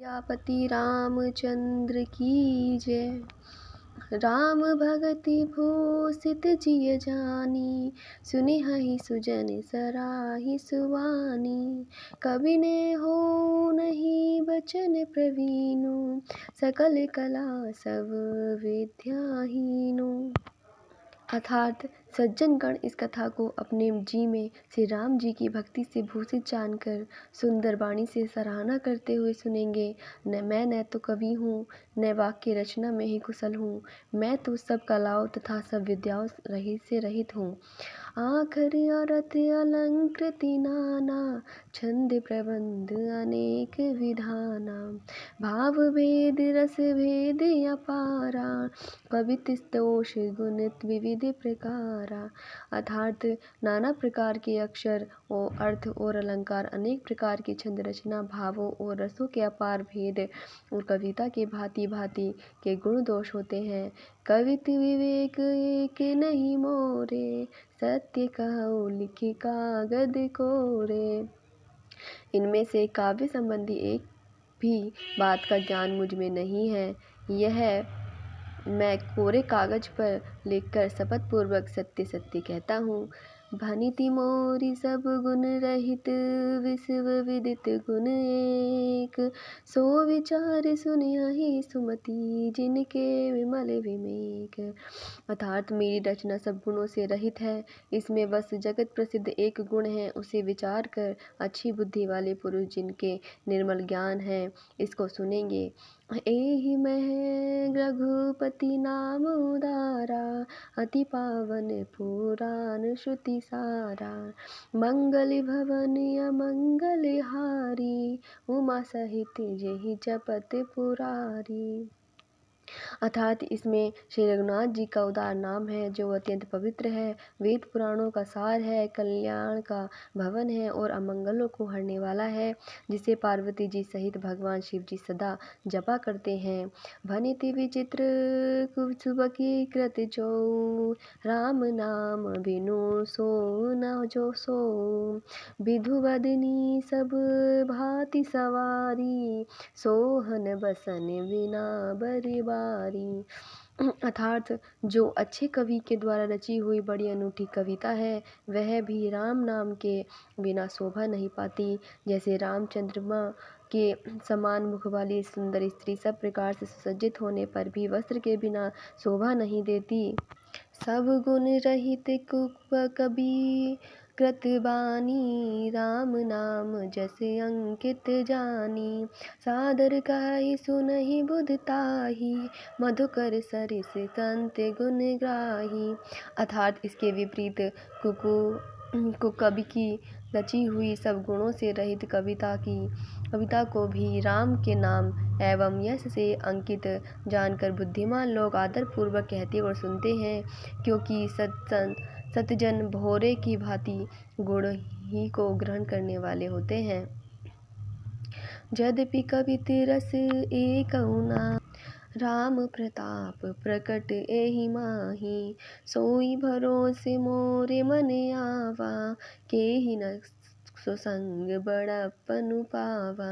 सियापति रामचंद्र की जय। राम भगति भूषित जिय जानी, सुनिहि सुजन सराहि सुवानी। कवि ने हो नहीं बचन प्रवीणु, सकल कला सब विद्याहीनु। अर्थात सज्जन गण इस कथा को अपने जी में श्री राम जी की भक्ति से भूषित जानकर सुंदर वाणी से सराहना करते हुए सुनेंगे। मैं तो कवि हूँ, न वाक्य रचना में ही कुशल हूँ। मैं तो सब कलाओं तथा सब विद्याओं से रहित हूँ। आखर अरथ अलंकृति नाना, छंद प्रबंध अनेक विधाना। भाव भेद रस भेद अपारा, कवित स्तोष गुण विविध प्रकारा। अर्थात नाना प्रकार के अक्षर और अर्थ और अलंकार, अनेक प्रकार की छंद रचना, भावों और रसों के अपार भेद और कविता के भांति भांति के गुण दोष होते हैं। कवित विवेक एक नहीं मोरे, सत्य कहो लिखि कागद कोरे। इनमें से काव्य संबंधी एक भी बात का ज्ञान मुझ में नहीं है। यह मैं कोरे कागज पर लिखकर शपथ पूर्वक सत्य सत्य कहता हूँ। भनिति मोरी सब गुण रहित, विश्व विदित गुण एक। सो विचार सुनिहि सुमति, जिनके विमल विवेक। अर्थात मेरी रचना सब गुणों से रहित है। इसमें बस जगत प्रसिद्ध एक गुण है, उसे विचार कर अच्छी बुद्धि वाले पुरुष जिनके निर्मल ज्ञान है, इसको सुनेंगे। एहि मह रघुपति नाम उदारा, अति पावन पुराण श्रुति सारा। मंगल भवन अमंगल हारी, उमा सहित जेहि जपत पुरारी। अर्थात इसमें श्री रघुनाथ जी का उदार नाम है, जो अत्यंत पवित्र है, वेद पुराणों का सार है, कल्याण का भवन है और अमंगलों को हरने वाला है, जिसे पार्वती जी सहित भगवान शिव जी सदा जपा करते हैं। भनिति विचित्र कुसुबकी कृत जो, राम नाम बिनु सो न जो सो। विधु बदनी सब भांति सवारी, सोहन बसन बिना बरिबारी। अर्थात जो अच्छे कवि के द्वारा रची हुई बड़ी अनूठी कविता है, वह भी राम नाम के बिना शोभा नहीं पाती। जैसे रामचंद्रमा के समान मुख वाली सुंदर स्त्री सब प्रकार से सुसज्जित होने पर भी वस्त्र के बिना शोभा नहीं देती। सब गुण रहित कवि कृतबानी, राम नाम जस अंकित जानी। सादर कहि सुनहि बुधताही, मधुकर सरिस संत गुण ग्राही। अर्थात इसके विपरीत कवि की रची हुई सब गुणों से रहित कविता को भी राम के नाम एवं यश से अंकित जानकर बुद्धिमान लोग आदर पूर्वक कहते और सुनते हैं, क्योंकि सतजन भोरे की भांति गुण ही को ग्रहण करने वाले होते हैं। यद्यपि कवित रस एकहु नाम, राम प्रताप प्रकट एहि माही। सोई भरोसे मोरे मन आवा, केहि न सो संग बड़प्पन पावा।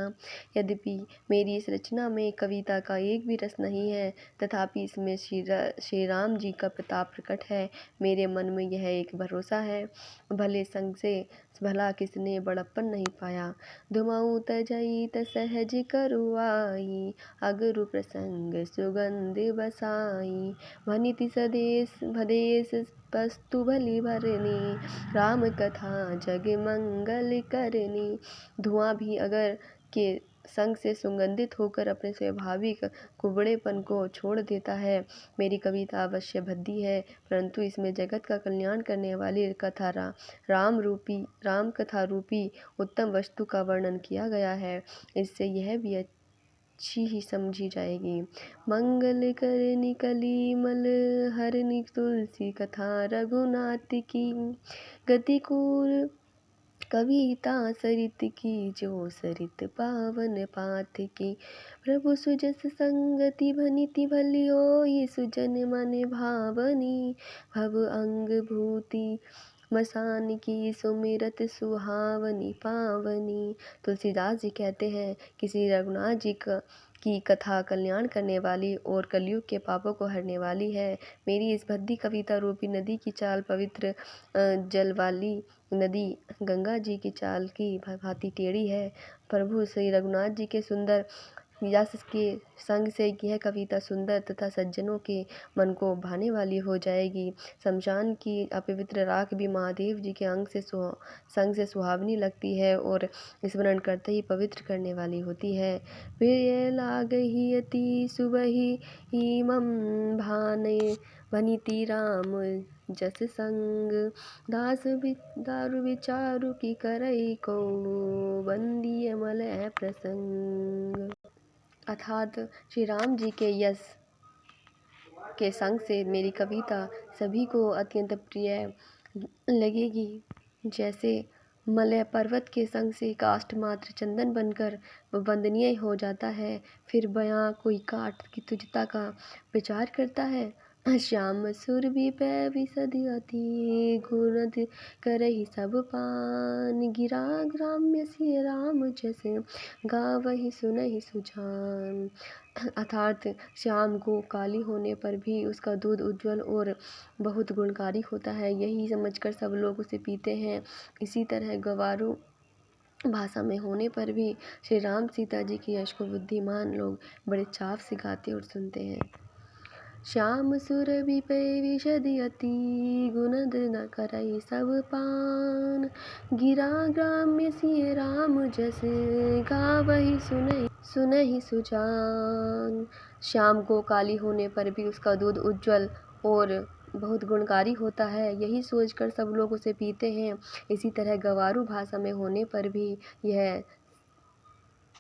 यद्यपि मेरी इस रचना में कविता का एक भी रस नहीं है, तथापि इसमें श्री राम जी का प्रताप प्रकट है। मेरे मन में यह एक भरोसा है, भले संग से भला किसने बड़प्पन नहीं पाया। धुमऊ तजई सहज करुआई, अगरु प्रसंग सुगंध बसाई। भनिति सदेश भदेश वस्तु भली भरनी, राम कथा जग मंगल करनी। धुआं भी अगर के संग से सुगंधित होकर अपने स्वाभाविक कुबड़ेपन को छोड़ देता है। मेरी कविता अवश्य भद्दी है, परंतु इसमें जगत का कल्याण करने वाली राम कथा रूपी उत्तम वस्तु का वर्णन किया गया है। इससे यह भी अच्छी ही समझी जाएगी। मंगल करनी कलीमल हरनि, तुलसी कथा रघुनाथ की। गतिकूल कविता सरित की, जो सरित पावन पाथ की। प्रभु सुजस संगति भनिति भली होई, सुजन मन भावनी। भव अंग भूति मसान की सुमिरत सुहावनी पावनी। तुलसीदास जी कहते हैं कि श्री रघुनाथ जी की कथा कल्याण करने वाली और कलयुग के पापों को हरने वाली है। मेरी इस भद्दी कविता रूपी नदी की चाल पवित्र जल वाली नदी गंगा जी की चाल की भांति टेढ़ी है। प्रभु श्री रघुनाथ जी के सुंदर यश के संग से यह कविता सुंदर तथा सज्जनों के मन को भाने वाली हो जाएगी। शमशान की अपवित्र राख भी महादेव जी के संग से सुहावनी लगती है और स्मरण करते ही पवित्र करने वाली होती है। प्रिय लागहि अति सुबहि ही मम भाने भनिति राम जस संग। दारु विचारु की करई को बंदिय मलय प्रसंग। अर्थात श्री राम जी के यश के संग से मेरी कविता सभी को अत्यंत प्रिय लगेगी। जैसे मलय पर्वत के संग से काष्ठ मात्र चंदन बनकर वंदनीय हो जाता है, फिर बयां कोई काठ की तुझता का विचार करता है। श्याम सुर विपै विशद अति गुणद करहि सब पान। गिरा ग्राम्य सिय राम जस गावहि सुनहि सुजान। अर्थात श्याम को काली होने पर भी उसका दूध उज्जवल और बहुत गुणकारी होता है, यही समझकर सब लोग उसे पीते हैं। इसी तरह गवारू भाषा में होने पर भी श्री राम सीता जी के यश को बुद्धिमान लोग बड़े चाव से गाते और सुनते हैं। श्याम सुर विपै विशद अति गुणद न करई सब पान। गिरा ग्राम्य सिय राम जस गावहि सुनहि सुजान। श्याम को काली होने पर भी उसका दूध उज्जवल और बहुत गुणकारी होता है, यही सोचकर सब लोग उसे पीते हैं। इसी तरह गवारू भाषा में होने पर भी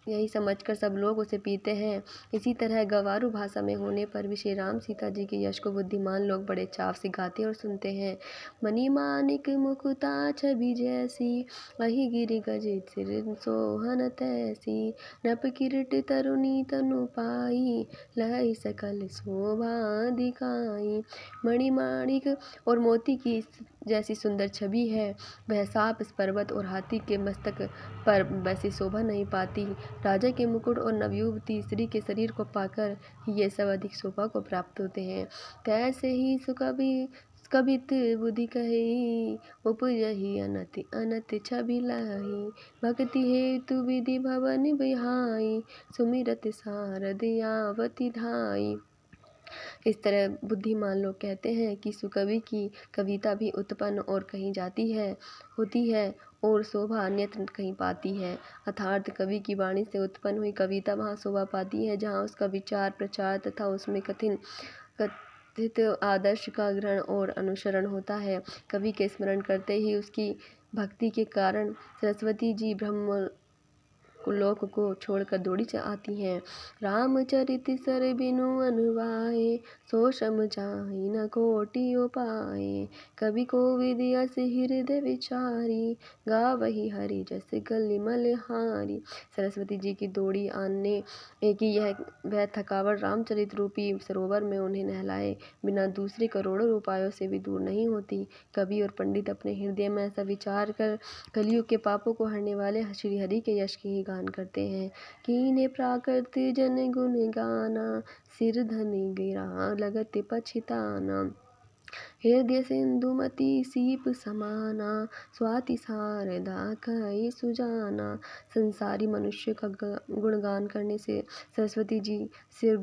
यही समझकर सब लोग उसे पीते हैं। इसी तरह गवारू भाषा में होने पर भी श्री राम सीता जी के यश को बुद्धिमान लोग बड़े चाव से गाते और सुनते हैं। मणि मानिक मुकुता छवि जैसी अहि गिरि गज सिर सोहन तैसी। नभ किरीट तरुणी तनु पाई लहै सकल शोभा दिखाई। मणि माणिक और मोती की जैसी सुंदर छवि है, वह सांप पर्वत और हाथी के मस्तक पर वैसी शोभा नहीं पाती। राजा के मुकुट और नवयुवती स्त्री के शरीर को पाकर ये सब अधिक शोभा को प्राप्त होते हैं। तैसे ही कबित बुद्धि कही उपजहि अनति अनति छवि लही। भक्ति हेतु विधि भवन बिहाई सुमिरत सारद आवति धाई। इस तरह बुद्धिमान लोग कहते हैं कि सुकवि की कविता भी उत्पन्न और कहीं जाती होती है और शोभा अन्यत्र कहीं पाती है। अर्थात कवि की वाणी से उत्पन्न हुई कविता वहाँ शोभा पाती है जहाँ उसका विचार प्रचार तथा उसमें कथित आदर्श का ग्रहण और अनुसरण होता है। कवि के स्मरण करते ही उसकी भक्ति के कारण सरस्वती जी ब्रह्म लोक को छोड़कर दौड़ी आती हैं। रामचरित सर बिनु अनुवाए सो समझाई न कोटि उपाय। कवि को विदियस हृदय विचारी गावहि हरि जस गलिमल हारी। सरस्वती जी की दौड़ी आने की वह थकावट रामचरित रूपी सरोवर में उन्हें नहलाए बिना दूसरे करोड़ों उपायों से भी दूर नहीं होती। कवि और पंडित अपने हृदय में ऐसा विचार कर कलयुग के पापों को हरने वाले श्री हरि के यश की ही गान करते हैं। कीन्हे प्राकृत जन गुण गाना सिर धनि गिरा लगत पछिताना। हृदय सिंधुमती सीप समाना स्वाति शारदा कहि सुजाना। संसारी मनुष्य का गुणगान करने से सरस्वती जी सिर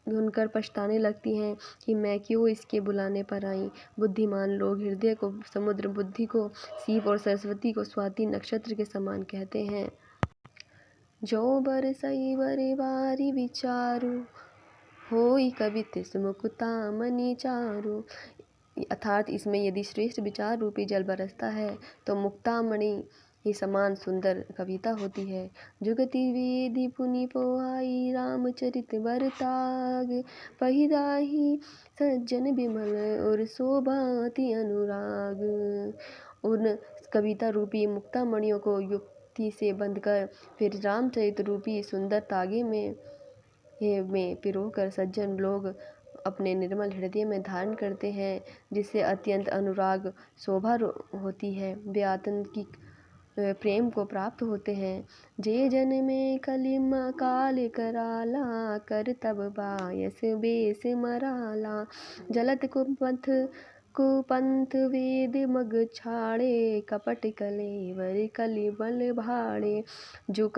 धुनकर पछताने लगती हैं कि मैं क्यों इसके बुलाने पर आई। बुद्धिमान लोग हृदय को समुद्र, बुद्धि को सीप और सरस्वती को स्वाति नक्षत्र के समान कहते हैं। जो बरसई बरे बारी विचारु होई कवित सुमुखता मनि चारु। अर्थात इसमें यदि श्रेष्ठ विचार रूपी जल बरसता है तो मुक्तामणि ही समान सुंदर कविता होती है। जुगति वेदी पुनि पोहाई रामचरित बरताग। पहिदाही सज्जन बिमल और शोभाति अनुराग। उन कविता रूपी मुक्तामणियों को युक्ति से बंधकर फिर रामचरित रूपी सुंदर तागे में पिरोकर सज्जन लोग अपने निर्मल हृदय में धारण करते हैं, जिससे अत्यंत अनुराग शोभा होती है, वे आत्यंतिक प्रेम को प्राप्त होते हैं। जे जन में कलिम काल कराला, कर तब बायस बेस मराला। जलत कुपंथ वेद मग छाड़े, कपट कलेवर कलिबल भाड़े। जो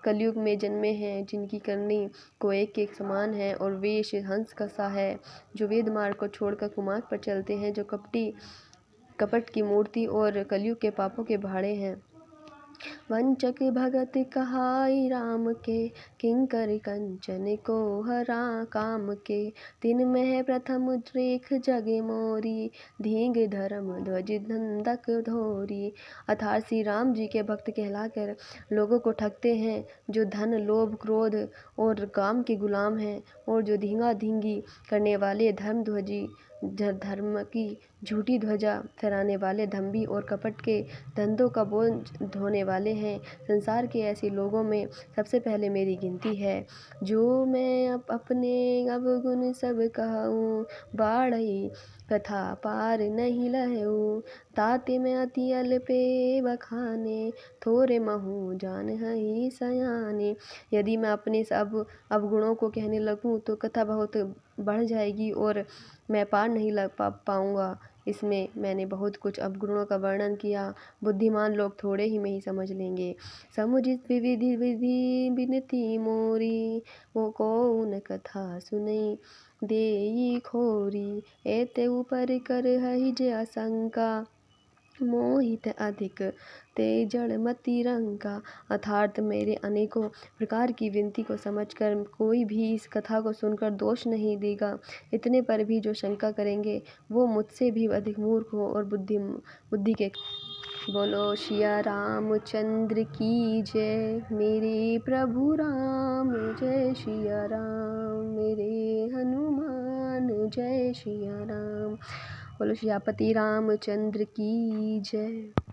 कलयुग में जन्मे हैं, जिनकी करनी को एक समान है और वेश हंस का सा है, जो वेद मार्ग को छोड़कर कुमार्ग पर चलते हैं, जो कपट की मूर्ति और कलयुग के पापों के भाड़े हैं। वंचक भगत कहाई राम के, किंकर कंचन को हरा काम के। तिन में प्रथम रेख जगे मोरी, धींग धर्म ध्वज धंधक धोरी। अर्थात श्री राम जी के भक्त कहलाकर लोगों को ठगते हैं, जो धन लोभ क्रोध और काम के गुलाम हैं, और जो धींगा धींगी करने वाले धर्म की झूठी ध्वजा फहराने वाले धम्बी और कपट के धंधों का बोझ ढोने वाले हैं। संसार के ऐसे लोगों में सबसे पहले मेरी गिनती है। जो मैं अपने अवगुण सब कहूँ, बाढ़ई कथा पार नहीं लहूँ। ताते में अति अल्पे बखाने, थोरे महू जान हई सयाने। यदि मैं अपने सब अवगुणों को कहने लगूँ तो कथा बहुत बढ़ जाएगी और मैं पार नहीं लग पाऊँगा। इसमें मैंने बहुत कुछ अवगुणों का वर्णन किया, बुद्धिमान लोग थोड़े ही में ही समझ लेंगे। समुचित विधि विनती मोरी, वो कौन कथा सुनई देई खोरी। एते ऊपर कर हई जे आशंका, मोहित अधिक ते जड़ मति रंका। अर्थात मेरे अनेकों प्रकार की विनती को समझकर कोई भी इस कथा को सुनकर दोष नहीं देगा। इतने पर भी जो शंका करेंगे वो मुझसे भी अधिक मूर्ख हो और बुद्धि के। बोलो सिया रामचंद्र की जय, मेरे प्रभु राम जय सिया राम, मेरे हनुमान जय सिया राम। बोलो सियापति रामचंद्र की जय।